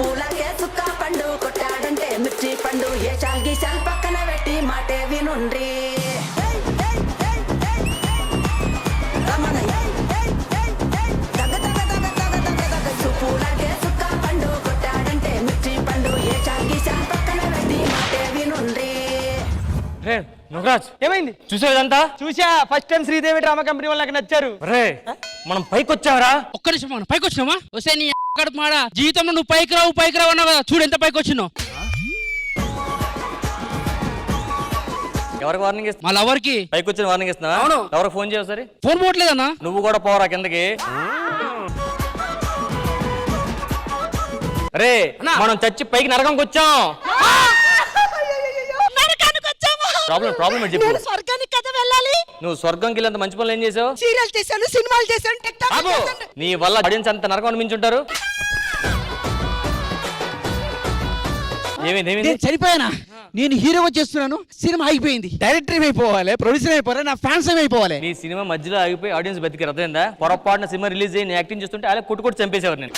సుప్పులకే సుక్క పండు కొట్టాడంటే మిర్చి పండు ఏ చాల్గి చాల్ పక్కన పెట్టి మాటే వినుండ్రి సుప్పులకే సుక్క పండు కొట్టాడంటే మిర్చి పండు ఏ చాల్గి చాల్ పక్కన పెట్టి మాటే వినుండ్రి. నగరాజ్ ఏమైంది? చూసావుదంతా? చూసా. First time Sridevi drama company వాళ్ళు నాకు నచ్చారు. రే మనం పైకి వచ్చావరా? ఒక్క నిమిషం మనం పైకి వచ్చినావా? వస్తే నీ కడుపు మాడ జీవితంలో నువ్వు పైకి రావు అన్నావు కదా, చూడు ఎంత పైకి వచ్చినావు. ఎవరికి వార్నింగ్ ఇస్తా? మా లవర్ కి పైకి వచ్చిన వార్నింగ్ ఇస్తున్నా? అవును. ఎవరికి ఫోన్ చేయవు సరే? ఫోన్ పోవట్లేదన్నా. నువ్వు కూడా పోరా కిందకి. రే మనం చచ్చి పైకి నరకంకి వచ్చాం. ప్రాబ్లం చెప్పు. స్వర్గానికి కదా వెళ్ళాలి. నువ్వు స్వర్గంకి వెళ్ళేంత మంచి పనులు ఏం చేసావు? సీరియల్ చేశాను, సినిమాలు చేశాను, టిక్టాక్ చేశాను. నీ వల్ల ఆడియన్స్ అంత నరకం అనిపించుంటారు. నేను చనిపోయానా? నేను హీరోగా చేస్తున్నాను, సినిమా ఆగిపోయింది. డైరెక్టర్ అయిపోవాలి, ప్రొడ్యూసర్ అయిపోవాలి, నా ఫ్యాన్స్ అయిపోవాలి. నీ సినిమా మధ్యలో ఆగిపోయి ఆడియన్స్ బతికి అర్థమైందా? పొరపాటున సినిమా రిలీజ్ అయ్యి యాక్టింగ్ చేస్తుంటే అలా కొట్టు చంపేసేవారు. నేను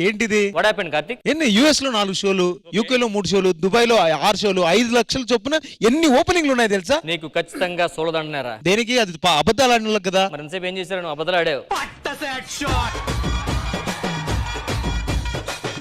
ఏంటిది? What happened Karthik? ఎన్ని యుఎస్ లో 4 షోలు, యూకే లో 3 షోలు, దుబాయ్ లో 6 షోలు, 5 లక్షల చొప్పున ఎన్ని ఓపెనింగ్లు ఉన్నాయి తెలుసా? నీకు ఖచ్చితంగా సోలదంటున్నారా? దేనికి? అది అబద్ధాలు ఆడిన కదా. మరి ఎంతసేపు ఏం చేశారు? నువ్వు అబద్ధాలు ఆడావు.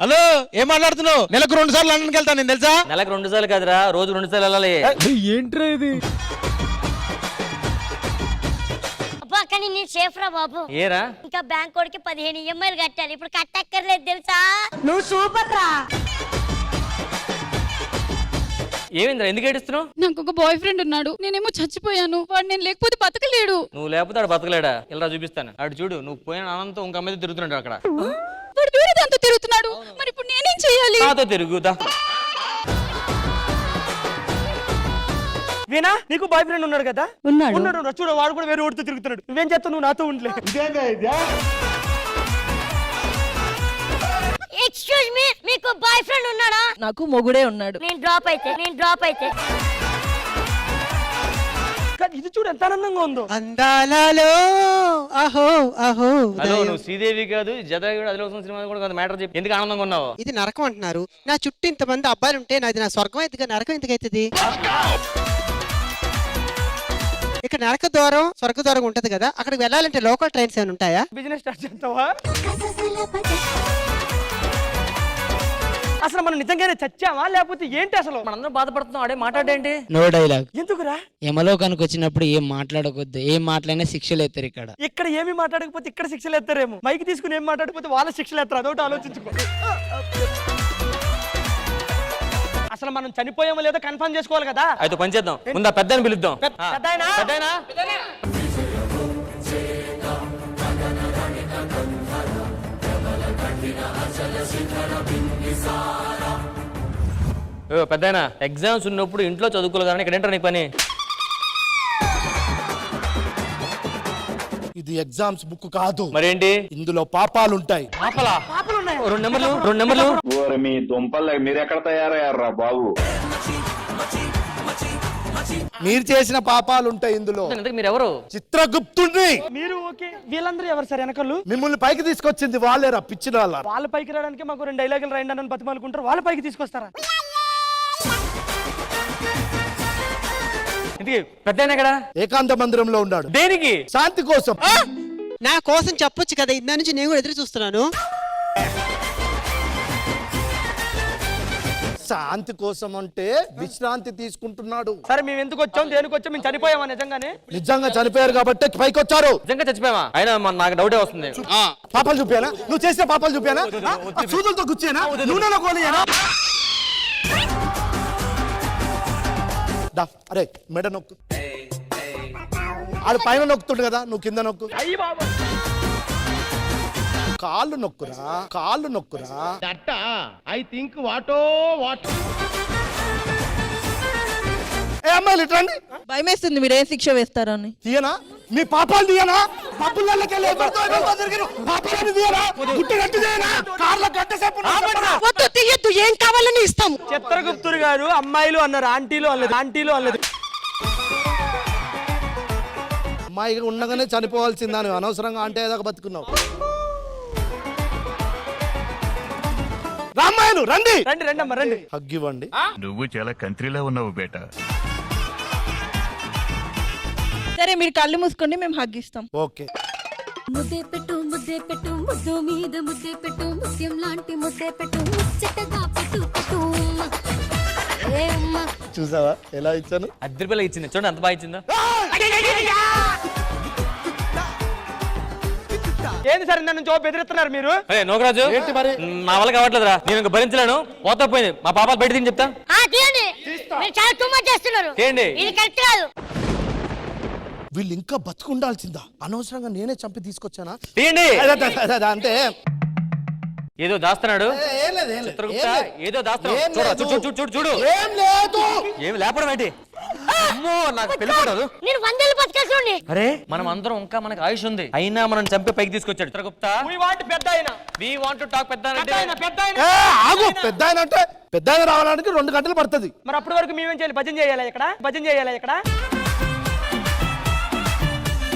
హలో, ఏం మాట్లాడుతున్నావు? నెలకు 2 సార్లు లండన్కి వెళ్తాను నేను తెలుసా? నెలకు 2 సార్లు కాదురా, రోజు 2 సార్లు వెళ్ళాలి. ఏంట్రా ఇది? కానీ నేను సేఫ్ రా బాబు. ఏరా ఇంకా బ్యాంక్ వాడికి 15 EMIలు కట్టాలి. ఇప్పుడు కట్టక్కర్లేదు తెలుసా? నువ్వు సూపర్ రా. ఏమైందిరా? ఎందుకు ఏడుస్తున్నావు? నాకు ఒక బాయ్ ఫ్రెండ్ ఉన్నాడు, నేనేమో చచ్చిపోయాను. వాడు నేను లేకపోతే బతకలేడు. నువ్వు లేకపోతే ఆడు బతకలేడా? ఇలా చూపిస్తాను. ఆడు చూడు, నువ్వు పోయిన ఆనందం ఇంకా మీద తిరుగుతున్నాడు అక్కడ. వాడు వేరే దాంతో తిరుగుతున్నాడు. మరి ఇప్పుడు నేనేం చేయాలి? నాతో తిరుగుదా. వీణా, నీకు బాయ్ ఫ్రెండ్ ఉన్నాడు కదా? ఉన్నాడు. చూడు, వాడు కూడా వేరే ఓడితో తిరుగుతున్నాడు. నువ్వేం చేస్తావు? నువ్వు నాతో ఉండలే. ఎక్స్క్యూజ్ మీ, మీకు బాయ్ ఫ్రెండ్ ఉన్నాడా? నాకు మొగుడే ఉన్నాడు. నేను డ్రాప్ అయితే ఇది చూడు ఎంత ఆనందంగా ఉందో. అందాలలో అహో అహో. హలో, నువ్వు శ్రీదేవి కాదు, జదగడ అదిలోసం సినిమా కూడా కాదు. మ్యాటర్ చెప్పి ఎందుకు ఆనందంగా ఉన్నావు? ఇది నరకం అంటున్నారు. నా చుట్టూ ఇంతమంది అబ్బాయిలు ఉంటే నాది నా స్వర్గం అయితే నరకం ఎందుకైతుంది? ఇక్కడ నరక ద్వారం స్వర్గ ద్వారం ఉంటది కదా, అక్కడికి వెళ్ళాలంటే లోకల్ ట్రైన్స్ ఏమైనా ఉంటాయా? బిజినెస్ స్టార్ట్ చేస్తావా? అసలు మనం నిజంగానే చచ్చావా లేకపోతే ఏంటి? అసలు మనందరం బాధపడుతున్నాం. ఆడే మాట్లాడేంటి? No dialogue. ఎందుకురా? యమలోకానికి వచ్చినప్పుడు ఏం మాట్లాడకొద్దు, ఏం మాట్లాడినా శిక్షలు ఎత్తారు. ఇక్కడ ఏమి మాట్లాడకపోతే ఇక్కడ శిక్షలు ఎత్తారేమో. మైక్ తీసుకుని ఏం మాట్లాడకపోతే వాళ్ళ శిక్షలు ఎత్తారు. అదొకటి ఆలోచించుకో. అసలు మనం చనిపోయామో లేదో కన్ఫర్మ్ చేసుకోవాలి కదా. అయితే పని చేద్దాం, ముందు ఆ పెద్దని పిలుద్దాం. పెద్దాయనా? పెద్దయినా, ఎగ్జామ్స్ ఉన్నప్పుడు ఇంట్లో చదువుకోలేదు కానీ ఇక్కడ ఏంటో నీకు పని? ఇది ఎగ్జామ్స్ బుక్ కాదు. మరేంటి? ఇందులో పాపాలుంటాయి. పాపలా? 2 నెంబర్లు. మీ దుంపలు మీరు ఎక్కడ తయారయ్యారా బాబు? మీరు చేసిన పాపాలుంటాయి ఇందులో. మీరు ఎవరు? చిత్రగుప్తుడిని. మీరు ఓకే. వీళ్ళందరూ ఎవరు సార్? వెనకలు మిమ్మల్ని పైకి తీసుకొచ్చింది వాళ్ళేరా, పిచ్చిన వాళ్ళ. వాళ్ళ పైకి రావడానికి మాకు 2 డైలాగులు రాయండి అని బతిమాలుకుంటారు. వాళ్ళ పైకి తీసుకొస్తారా? పెద్దయినా కదా ఏకాంత మందిరంలో ఉన్నాడు. దేనికి? శాంతి కోసం. నా కోసం చెప్పొచ్చు కదా, ఇందా నుంచి నేను కూడా ఎదురు చూస్తున్నాను. శాంతి కోసం అంటే విశ్రాంతి తీసుకుంటున్నాడు. సరే, మేము ఎందుకు వచ్చాం, దేనికి వచ్చాం? మేము చనిపోయామా నిజంగానే? నిజంగా చనిపోయారు కాబట్టి పైకి వచ్చారు. నిజంగా చచ్చిపోయావా? అయినా నాకు డౌటే వస్తుంది. పాపాలు చూపానా? నువ్వు చేసిన పాపాలు చూపానా? సూదులతో గుచ్చేనా? నూనెలో కోలియేనా? అరే మెడ నొక్కు. ఆడు పైన నొక్కుతుండు కదా, నువ్వు కింద నొక్కు. కాళ్ళు నొక్కురా. ఐ థింక్ వాటో వాట్. ఏ అమ్మాయిలు ఇట్రండి. భయమేస్తుంది, మీరు ఏం శిక్ష వేస్తారని. తీయనా? మీ పాపాలు తీయనా? పప్పులకెళ్ళి తీయద్దు, ఏం కావాలని ఇస్తాము. చిత్రగుప్తుడు గారు అమ్మాయిలు అన్నారు, ఆంటీలు అనలేదు. అమ్మాయిగా ఉండగానే చనిపోవాల్సిందా? అనవసరంగా అంటే ఏదో బతుకున్నావు. రామాయలు రండి రండి రండి అమ్మ రండి. హగ్ ఇవ్వండి. నువ్వు చాలా కంట్రీలో ఉన్నావు బేటా. సరే మీరు కళ్ళు మూసుకోండి, మేము హగ్గిస్తాం. ఓకే. ముద్దే పెట్టు ముద్దు మీద ముద్దే పెట్టు, ముత్యం లాంటి ముద్దే పెట్టు, ముచ్చటగా పెట్టు పెట్టు ఏ అమ్మ. చూసావా ఎలా ఇచ్చాను? అద్దరి పిల్ల ఇచ్చింది చూడండి ఎంత బాగా ఇచ్చిందో. ఏంది సార్ ఇందా నుంచి ఓ బెదిరిస్తున్నారు మీరు? నోకరాజు ఏంటి మరి? నా వల్ల కావట్లేదురా, నేను ఇంకా భరించలేను, పోతా పోయింది. మా పాపాలు బయట తిని చెప్తా. తీయండి, మీరు చాలా టూ మచ్ చేస్తున్నారు. ఏంటి ఇది కరెక్ట్ కాదు. వీళ్ళు ఇంకా బతుకుండాల్సిందా? అనవసరంగా నేనే చంపి తీసుకొచ్చానా? తీయండి. అంటే ఏదో దాస్తున్నాడు ఏం లేదు, ఏం లేదు, చిత్రగుప్త, ఏం లేదు. ఏదో దాస్తున్నాడు. ఏం చూడు, లేదు. చూడు, చూడు, చూడు, చూడు. ఏం లేదు. ఏమి లేపడం ఏంటి? అమ్మో నాకు పెళ్ళిపోరాదు. నేను 100 ఏళ్ళు బతకాల్సి. అరే మనం అందరం ఇంకా మనకు ఆయుష్ ఉంది, అయినా మనం చంపి పైకి తీసుకొచ్చాడు చిత్రగుప్త. We want పెద్ద ఆయన. We want to talk పెద్ద పెద్ద ఆయన, పెద్ద ఆయన. ఆగు. పెద్ద ఆయన అంటే పెద్ద ఆయన రావడానికి 2 గంటలు పడుతుంది. మరి అప్పటి వరకు మేమేం చేయాలి? భజన చేయాలా ఇక్కడ? భజన చేయాలా ఇక్కడ?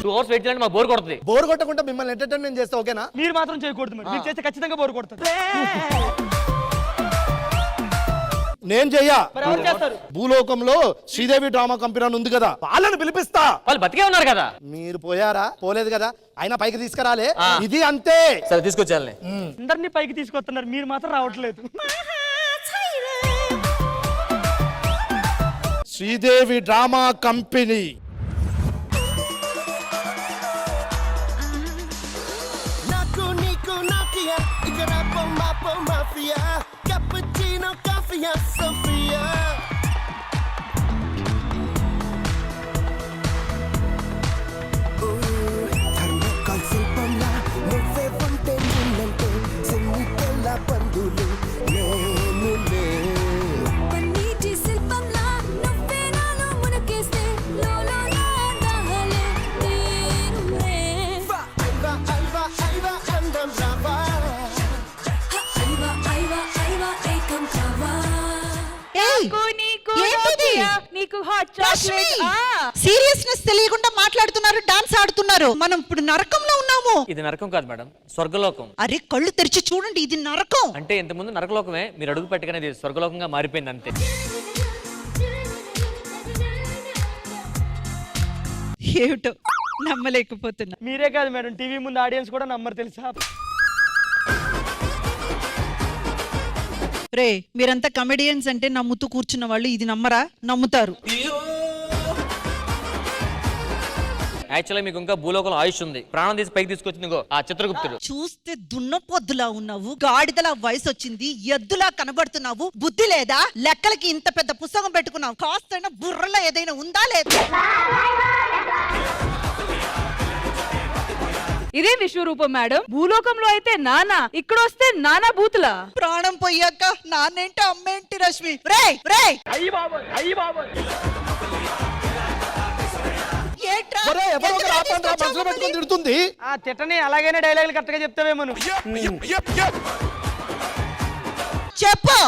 2 hours వెయిట్ చేయాలంటే మాకు బోర్ కొడుతుంది. బోర్ కొట్టకుండా మిమ్మల్ని ఎంటర్టైన్మెంట్ చేస్తే ఓకేనా? మీరు మాత్రం చేయకూడదు మరి. మీరు చేస్తే ఖచ్చితంగా బోరు కొడుతుంది. నేను చెయ్యా. మరి ఎవరు చేస్తారు? భూలోకంలో శ్రీదేవి డ్రామా కంపెనీ అని ఉంది కదా, వాళ్ళని పిలిపిస్తా. వాళ్ళు బతికే ఉన్నారు కదా. మీరు పోయారా? పోలేదు కదా, అయినా పైకి తీసుకురాలే. ఇది అంతే. సరే తీసుకొచ్చాలి. అందరినీ పైకి తీసుకొస్తున్నారు, మీరు మాత్రం రావట్లేదు. Sridevi drama company. సీరియస్నెస్ తెలియకుండా మాట్లాడుతున్నారు, డాన్స్ ఆడుతున్నారు. మనం ఇప్పుడు నరకంలో ఉన్నాము. ఇది నరకం కాదు మేడం, స్వర్గలోకం. అరే కళ్ళు తెరిచి చూడండి, ఇది నరకం. అంటే ఇంతకుముందు నరకలోకమే, మీరు అడుగు పెట్టగానే ఇది స్వర్గలోకంగా మారిపోయింది అంతే. ఏమిటో నమ్మలేకపోతున్నా. మీరే కాదు మేడం, టీవీ ముందు ఆడియన్స్ కూడా నమ్మరు తెలుసా? రే మీరంతా కమెడియన్స్ అంటే నమ్ముతూ కూర్చున్న వాళ్ళు ఇది నమ్మరా? నమ్ముతారు. యాక్చువల్గా మీకు ఇంకా భూలోకంలో ఆయుష్ ఉంది, ప్రాణం తీసి పైకి తీసుకొచ్చింది ఇంకో ఆ చిత్రగుప్తుడు. చూస్తే దున్నపోద్దులా ఉన్నావు, గాడిదలా వయసు వచ్చింది, ఎద్దులా కనబడుతున్నావు. బుద్ధి లేదా? లెక్కలకి ఇంత పెద్ద పుస్తకం పెట్టుకున్నావు, కాస్తైనా బుర్రలో ఏదైనా ఉందా లేదా? ఇదే విశ్వరూపం మేడం. భూలోకంలో అయితే నానా, ఇక్కడ వస్తే నానా బూతులా. ప్రాణం పోయాక నాన్నేంటి అమ్మేంటి రష్మి? రే రే అయ్యి బాబోయ్, అయ్యి బాబోయ్. ఏంట్రా? ఒరే, ఎవరో ఒకరు ఆపండి రా, మనసులో పెట్టుకొని తిడుతుంది. ఆ తిట్టని అలాగైనా డైలాగులు కరెక్ట్ గా చెప్తావేమో నువ్వు. చెప్పు,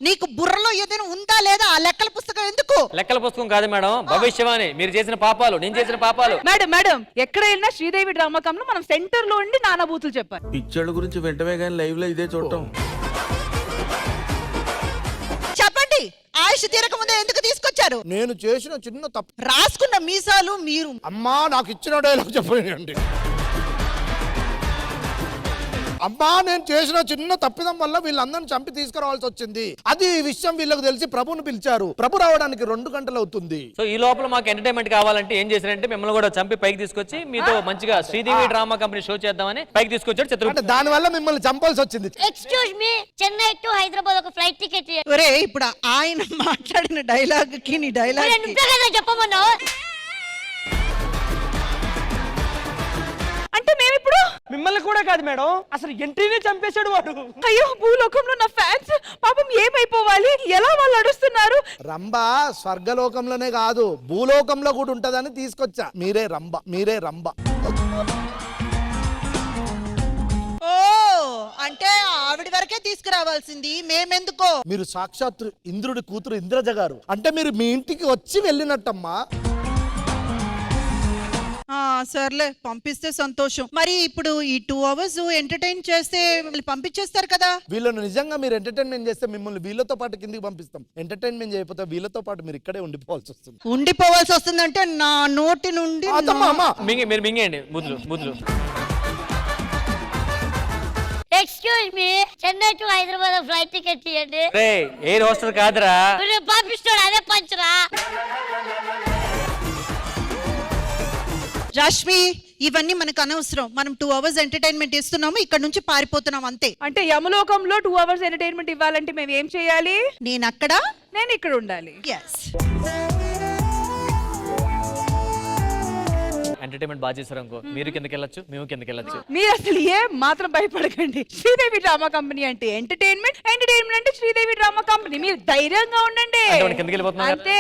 నీకు బుర్రలో ఏదైనా ఉందా లేదా? ఆ లెక్కల పుస్తకం ఎందుకు? లెక్కల పుస్తకం కాదు మేడం, భవిష్యవాణి. మీరు చేసిన పాపాలు, నేను చేసిన పాపాలు. మేడం మేడం ఎక్కడ వెళ్ళినా శ్రీదేవి డ్రామా కంలో మనం సెంటర్ లో ఉండి నానా బూతులు చెప్పారు. పిచ్చోళ్ళ గురించి వెంటనే కానీ లైవ్ లో ఇదే చూడటం. చెప్పండి, ఆయుష్ తీరక ముందే ఎందుకు తీసుకొచ్చారు? నేను చేసిన చిన్న తప్పు. రాసుకున్న మీసాలు మీరు. అమ్మా నాకు ఇచ్చిన డైలాగ్ చెప్పండి. అమ్మా నేను చేసిన చిన్న తప్పిదం వల్ల వీళ్ళందరిని చంపి తీసుకురావాల్సి వచ్చింది. అది ఈ విషయం వీళ్ళకి తెలిసి ప్రభుని పిలిచారు. ప్రభు రావడానికి 2 గంటలు అవుతుంది. సో ఈ లోపల మాకు ఎంటర్టైన్మెంట్ కావాలంటే ఏం చేశారంటే మిమ్మల్ని కూడా చంపి పైకి తీసుకొచ్చి మీతో మంచిగా శ్రీదేవి డ్రామా కంపెనీ షో చేద్దామని పైకి తీసుకొచ్చాడు అంటే చిత్రగుప్తుడు. దాని వల్ల మిమ్మల్ని చంపాల్సి వచ్చింది. Excuse me, Chennai to Hyderabad ఒక ఫ్లైట్ టికెట్. ఒరే ఇప్పుడు ఆయన మాట్లాడిన డైలాగ్ కి నీ డైలాగ్ నువ్వే కదా చెప్పమన్నావు. అంటే మేమిప్పుడు మిమ్మల్ని కూడా కాదు మేడం, అసలు ఎంట్రీనే చంపేశాడు వాడు. అయ్యో భూలోకంలో నా ఫ్యాన్స్ పాపం ఏమైపోవాలి, ఎలా వాళ్ళు అడుస్తున్నారు. రంభ స్వర్గలోకంలోనే కాదు భూలోకంలో కూడా ఉంటదని తీసుకొచ్చా. మీరే రంభ, మీరే రంభ. ఓ అంటే ఆవిడ వరకే తీసుకురావాల్సింది, మేమెందుకో? మీరు సాక్షాత్ ఇంద్రుడి కూతురు ఇంద్రజ గారు, అంటే మీరు మీ ఇంటికి వచ్చి వెళ్ళినట్టమ్మా. సర్లే పంపిస్తే సంతోషం. మరి ఇప్పుడు ఈ 2 hours ఎంటర్టైన్ చేస్తే మళ్ళీ పంపించేస్తారు కదా. వీళ్ళను నిజంగా మీరు ఎంటర్టైన్మెంట్ చేస్తే మిమ్మల్ని వీళ్ళతో పాటు కిందికి పంపిస్తాం. ఎంటర్టైన్మెంట్ చేయకపోతే వీళ్ళతో పాటు మీరు ఇక్కడే ఉండిపోవాల్సి వస్తుంది. ఉండిపోవాల్సి వస్తుందంటే నా నోటి నుండి మీరు మింగేయండి ముద్దులు. Excuse me, Chennai to Hyderabad flight ticket ఇవ్వండి. రే ఎయిర్ హోస్టల్ కాదురా, పంపిస్తాడు అదే పంచరా. రష్మి, ఇవన్నీ మనకు అనవసరం. మనం 2 hours ఎంటర్టైన్మెంట్ ఇస్తున్నాము, ఇక్కడ నుంచి పారిపోతున్నాం అంతే. అంటే యమలోకంలో 2 hours ఎంటర్టైన్మెంట్ ఇవ్వాలంటే మేము ఏం చేయాలి? నేను అక్కడ, నేను ఇక్కడ ఉండాలి. ఎస్. ఎంటర్టైన్మెంట్ బాగా చేశారు అనుకో, మీరు కిందకి వెళ్ళొచ్చు, మేము కిందకి వెళ్ళొచ్చు. మీరు అసలు మాత్రం భయపడకండి. శ్రీదేవి డ్రామా కంపెనీ అంటే ఎంటర్టైన్మెంట్ అంటే శ్రీదేవి డ్రామా కంపెనీ. మీరు ధైర్యంగా ఉండండి కిందకి వెళ్ళిపోతున్నా అంతే.